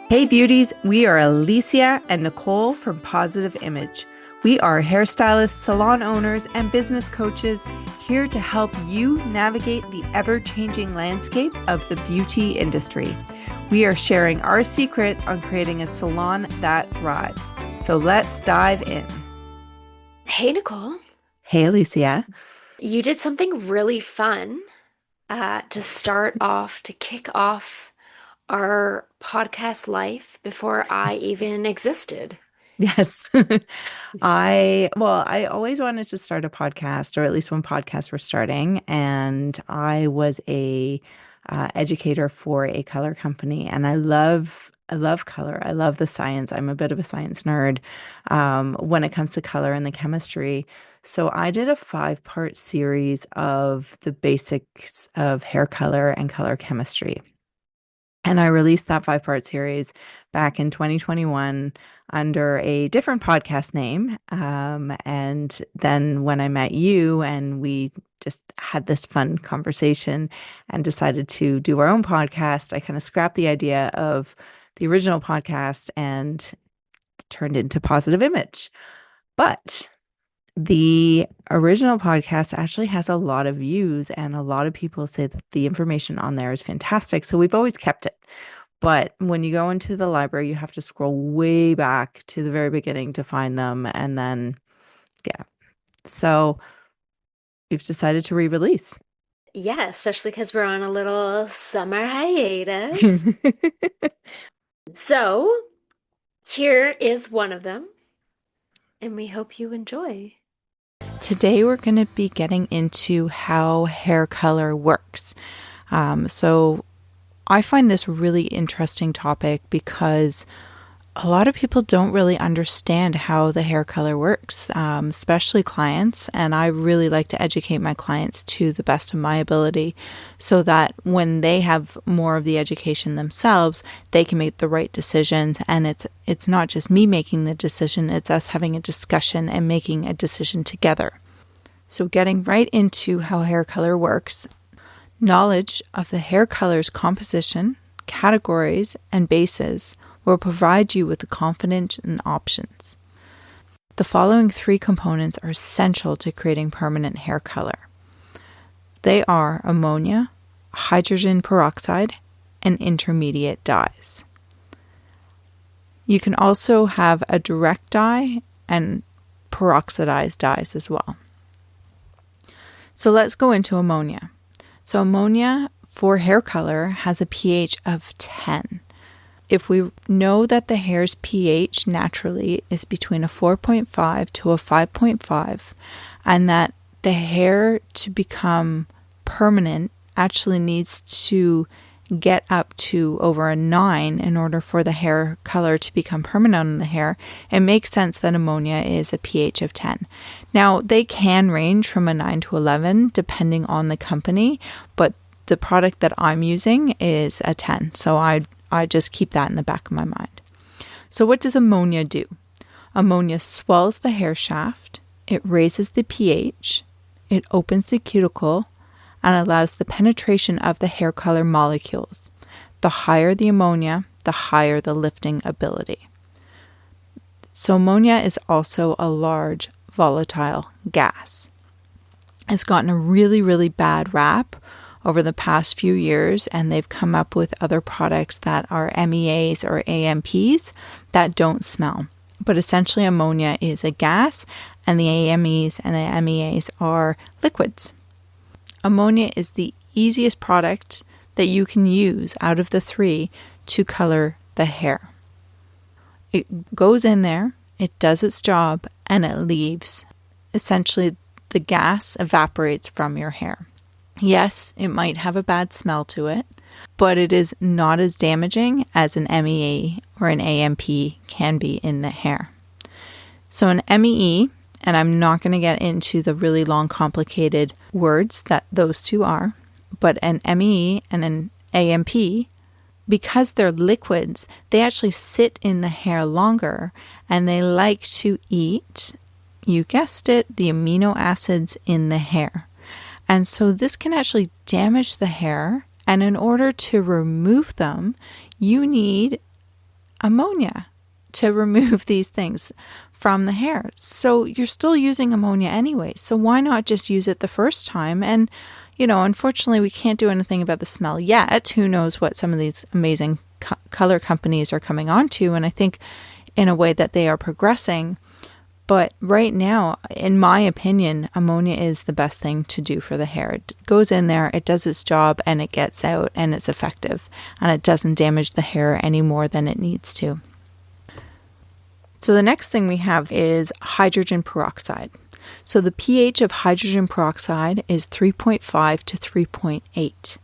Hey beauties, we are Alicia and Nicole from Positive Image. We are hairstylists, salon owners, and business coaches here to help you navigate the ever-changing landscape of the beauty industry. We are sharing our secrets on creating a salon that thrives. So let's dive in. Hey, Nicole, Hey Alicia. you did something really fun to kick off our podcast life before I even existed. Yes. I always wanted to start a podcast, or at least when podcasts were starting, and I was a educator for a color company, and I love color. I love the science. I'm a bit of a science nerd when it comes to color and the chemistry. So I did a 5-part series of the basics of hair color and color chemistry. And I released that 5-part series back in 2021 under a different podcast name. And then when I met you and we just had this fun conversation and decided to do our own podcast, I kind of scrapped the idea of the original podcast and turned into Positive Image. But the original podcast actually has a lot of views, and a lot of people say that the information on there is fantastic. So we've always kept it. But when you go into the library, you have to scroll way back to the very beginning to find them. And then, yeah. So we've decided to re-release. Yeah, especially because we're on a little summer hiatus. So, here is one of them, and we hope you enjoy. Today, we're going to be getting into how hair color works. So I find this really interesting topic because a lot of people don't really understand how the hair color works, especially clients. And I really like to educate my clients to the best of my ability so that when they have more of the education themselves, they can make the right decisions. And it's not just me making the decision, it's us having a discussion and making a decision together. So getting right into how hair color works, knowledge of the hair color's composition, categories, and bases will provide you with the confidence and options. The following 3 components are essential to creating permanent hair color. They are ammonia, hydrogen peroxide, and intermediate dyes. You can also have a direct dye and peroxidized dyes as well. So let's go into ammonia. So ammonia for hair color has a pH of 10. If we know that the hair's pH naturally is between a 4.5 to a 5.5, and that the hair to become permanent actually needs to get up to over a 9 in order for the hair color to become permanent on the hair, it makes sense that ammonia is a pH of 10. Now, they can range from a 9 to 11 depending on the company, but the product that I'm using is a 10. So I just keep that in the back of my mind. So what does ammonia do? Ammonia swells the hair shaft, it raises the pH, it opens the cuticle, and allows the penetration of the hair color molecules. The higher the ammonia, the higher the lifting ability. So ammonia is also a large volatile gas. It's gotten a really, really bad rap over the past few years, and they've come up with other products that are MEAs or AMPs that don't smell. But essentially ammonia is a gas, and the AMEs and the MEAs are liquids. Ammonia is the easiest product that you can use out of the 3 to color the hair. It goes in there, it does its job, and it leaves. Essentially, the gas evaporates from your hair. Yes, it might have a bad smell to it, but it is not as damaging as an MEA or an AMP can be in the hair. So an MEE, and I'm not going to get into the really long, complicated words that those two are, but an MEE and an AMP, because they're liquids, they actually sit in the hair longer, and they like to eat, you guessed it, the amino acids in the hair. And so this can actually damage the hair, and in order to remove them, you need ammonia to remove these things from the hair. So you're still using ammonia anyway. So why not just use it the first time? And, unfortunately, we can't do anything about the smell yet. Who knows what some of these amazing color companies are coming onto. And I think in a way that they are progressing. But right now, in my opinion, ammonia is the best thing to do for the hair. It goes in there, it does its job, and it gets out, and it's effective. And it doesn't damage the hair any more than it needs to. So the next thing we have is hydrogen peroxide. So the pH of hydrogen peroxide is 3.5 to 3.8.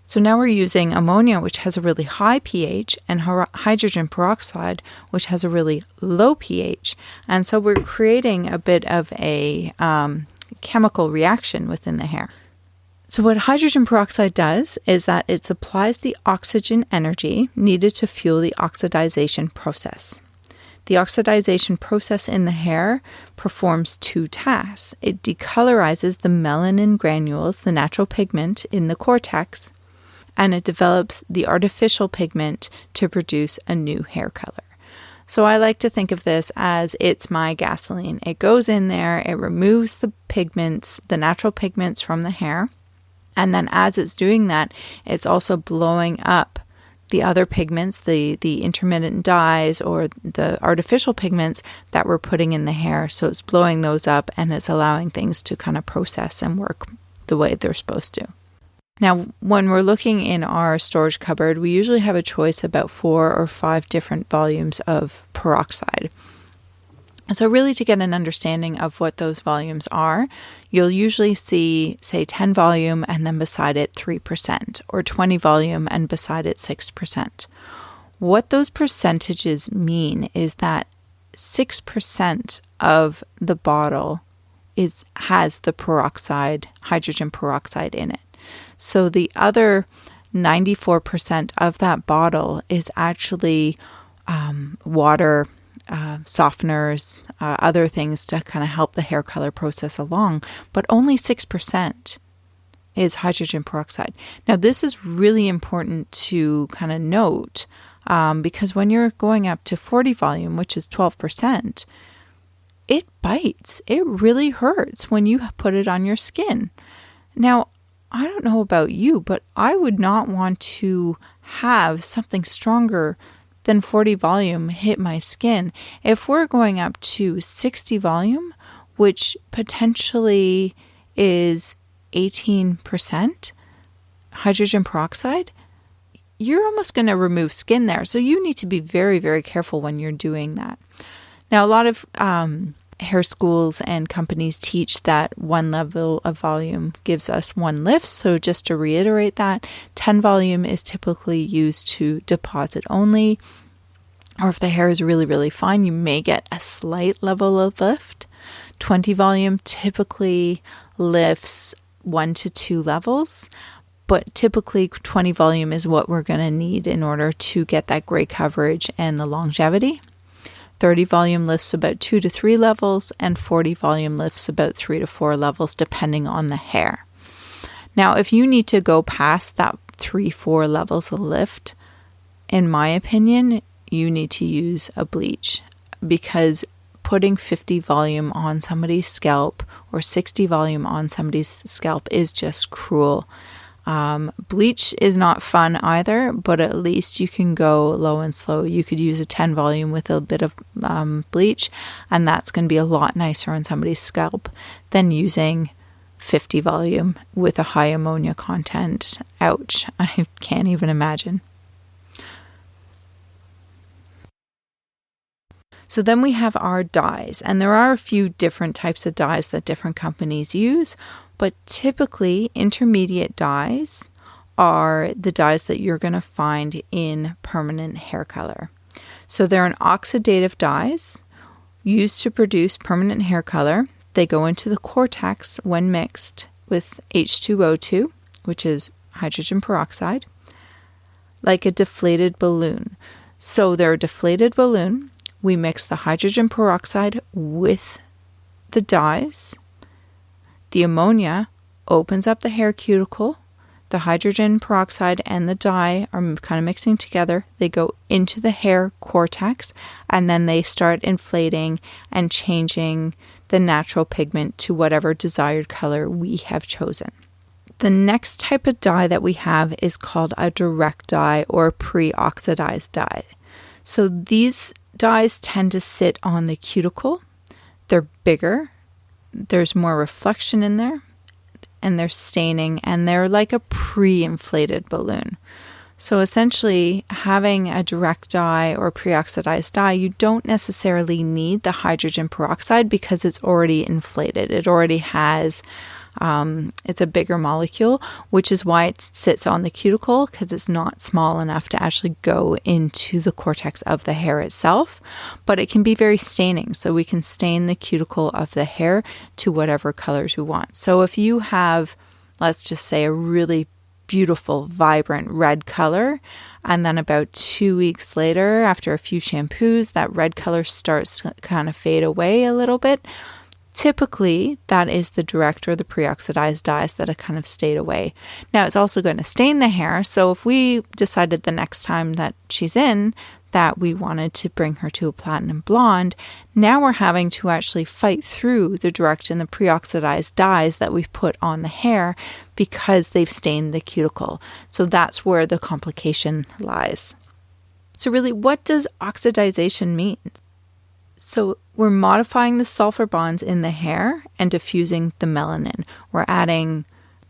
So now we're using ammonia, which has a really high pH, and hydrogen peroxide, which has a really low pH. And so we're creating a bit of a chemical reaction within the hair. So what hydrogen peroxide does is that it supplies the oxygen energy needed to fuel the oxidization process. The oxidization process in the hair performs two tasks. It decolorizes the melanin granules, the natural pigment in the cortex, and it develops the artificial pigment to produce a new hair color. So I like to think of this as it's my gasoline. It goes in there, it removes the pigments, the natural pigments from the hair, and then as it's doing that, it's also blowing up the other pigments, the intermittent dyes or the artificial pigments that we're putting in the hair. So it's blowing those up and it's allowing things to kind of process and work the way they're supposed to. Now, when we're looking in our storage cupboard, we usually have a choice about 4 or 5 different volumes of peroxide. So really to get an understanding of what those volumes are, you'll usually see, say, 10 volume and then beside it 3%, or 20 volume and beside it 6%. What those percentages mean is that 6% of the bottle has the peroxide, hydrogen peroxide in it. So the other 94% of that bottle is actually water, softeners, other things to kind of help the hair color process along, but only 6% is hydrogen peroxide. Now, this is really important to kind of note because when you're going up to 40 volume, which is 12%, it bites. It really hurts when you put it on your skin. Now, I don't know about you, but I would not want to have something stronger than 40 volume hit my skin. If we're going up to 60 volume, which potentially is 18% hydrogen peroxide, you're almost going to remove skin there. So you need to be very, very careful when you're doing that. Now, a lot of hair schools and companies teach that 1 level of volume gives us 1 lift. So just to reiterate that, 10 volume is typically used to deposit only. Or if the hair is really, really fine, you may get a slight level of lift. 20 volume typically lifts 1 to 2 levels. But typically 20 volume is what we're going to need in order to get that gray coverage and the longevity. 30 volume lifts about 2 to 3 levels, and 40 volume lifts about 3 to 4 levels, depending on the hair. Now, if you need to go past that 3-4 levels of lift, in my opinion, you need to use a bleach, because putting 50 volume on somebody's scalp or 60 volume on somebody's scalp is just cruel. Bleach is not fun either, but at least you can go low and slow. You could use a 10 volume with a bit of bleach, and that's going to be a lot nicer on somebody's scalp than using 50 volume with a high ammonia content. Ouch, I can't even imagine. So then we have our dyes, and there are a few different types of dyes that different companies use. But typically, intermediate dyes are the dyes that you're going to find in permanent hair color. So they're an oxidative dyes used to produce permanent hair color. They go into the cortex when mixed with H2O2, which is hydrogen peroxide, like a deflated balloon. So they're a deflated balloon. We mix the hydrogen peroxide with the dyes. The ammonia opens up the hair cuticle, the hydrogen peroxide and the dye are kind of mixing together. They go into the hair cortex, and then they start inflating and changing the natural pigment to whatever desired color we have chosen. The next type of dye that we have is called a direct dye or pre-oxidized dye. So these dyes tend to sit on the cuticle. They're bigger, there's more reflection in there, and they're staining, and they're like a pre-inflated balloon. So essentially, having a direct dye or pre-oxidized dye, you don't necessarily need the hydrogen peroxide because it's already inflated. It already has, it's a bigger molecule, which is why it sits on the cuticle, because it's not small enough to actually go into the cortex of the hair itself. But it can be very staining, so we can stain the cuticle of the hair to whatever colors we want. So if you have, let's just say, a really beautiful, vibrant red color, and then about 2 weeks later, after a few shampoos, that red color starts to kind of fade away a little bit. Typically, that is the direct or the pre-oxidized dyes that have kind of stayed away. Now, it's also going to stain the hair, so if we decided the next time that she's in that we wanted to bring her to a platinum blonde, now we're having to actually fight through the direct and the pre-oxidized dyes that we've put on the hair because they've stained the cuticle. So that's where the complication lies. So really, what does oxidization mean? So we're modifying the sulfur bonds in the hair and diffusing the melanin. We're adding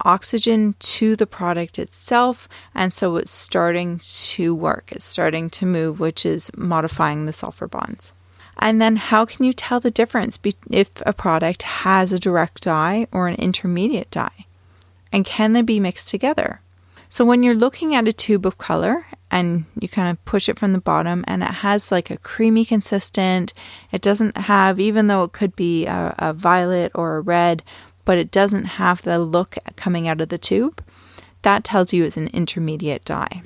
oxygen to the product itself, and so it's starting to work. It's starting to move, which is modifying the sulfur bonds. And then how can you tell the difference if a product has a direct dye or an intermediate dye? And can they be mixed together? So when you're looking at a tube of color and you kind of push it from the bottom and it has like a creamy consistent, it doesn't have, even though it could be a violet or a red, but it doesn't have the look coming out of the tube, that tells you it's an intermediate dye.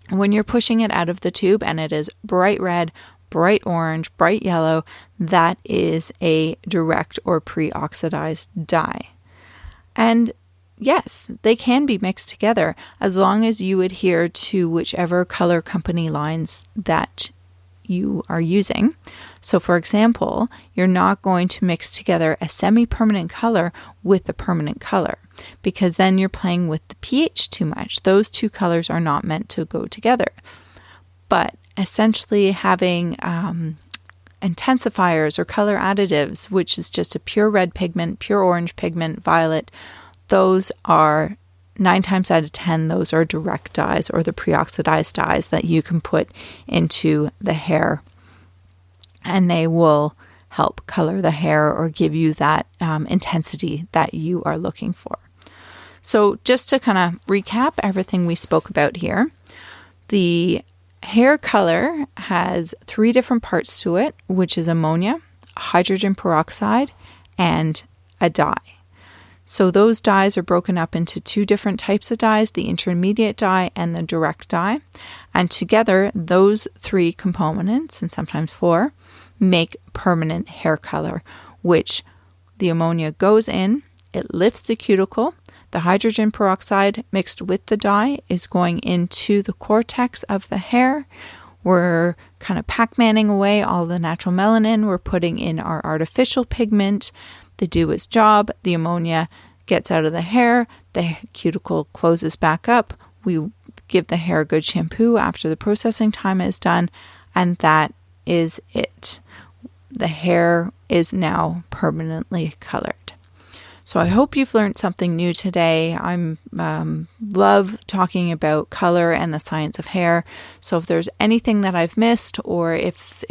When you're pushing it out of the tube and it is bright red, bright orange, bright yellow, that is a direct or pre-oxidized dye. And yes, they can be mixed together as long as you adhere to whichever color company lines that you are using. So for example, you're not going to mix together a semi-permanent color with a permanent color because then you're playing with the pH too much. Those two colors are not meant to go together. But essentially having intensifiers or color additives, which is just a pure red pigment, pure orange pigment, violet, those are 9 times out of 10, those are direct dyes or the pre-oxidized dyes that you can put into the hair, and they will help color the hair or give you that intensity that you are looking for. So just to kind of recap everything we spoke about here, the hair color has 3 different parts to it, which is ammonia, hydrogen peroxide, and a dye. So those dyes are broken up into 2 different types of dyes, the intermediate dye and the direct dye. And together, those 3 components, and sometimes 4, make permanent hair color, which the ammonia goes in, it lifts the cuticle, the hydrogen peroxide mixed with the dye is going into the cortex of the hair. We're kind of Pac-Manning away all the natural melanin. We're putting in our artificial pigment. They do its job. The ammonia gets out of the hair. The cuticle closes back up. We give the hair a good shampoo after the processing time is done. And that is it. The hair is now permanently colored. So I hope you've learned something new today. I love talking about color and the science of hair. So if there's anything that I've missed, or if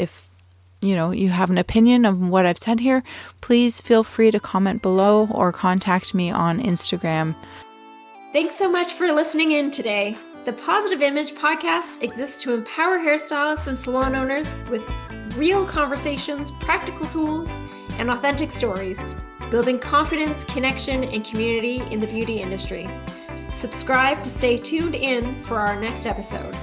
you have an opinion of what I've said here, please feel free to comment below or contact me on Instagram. Thanks so much for listening in today. The Positive Image Podcast exists to empower hairstylists and salon owners with real conversations, practical tools, and authentic stories, building confidence, connection, and community in the beauty industry. Subscribe to stay tuned in for our next episode.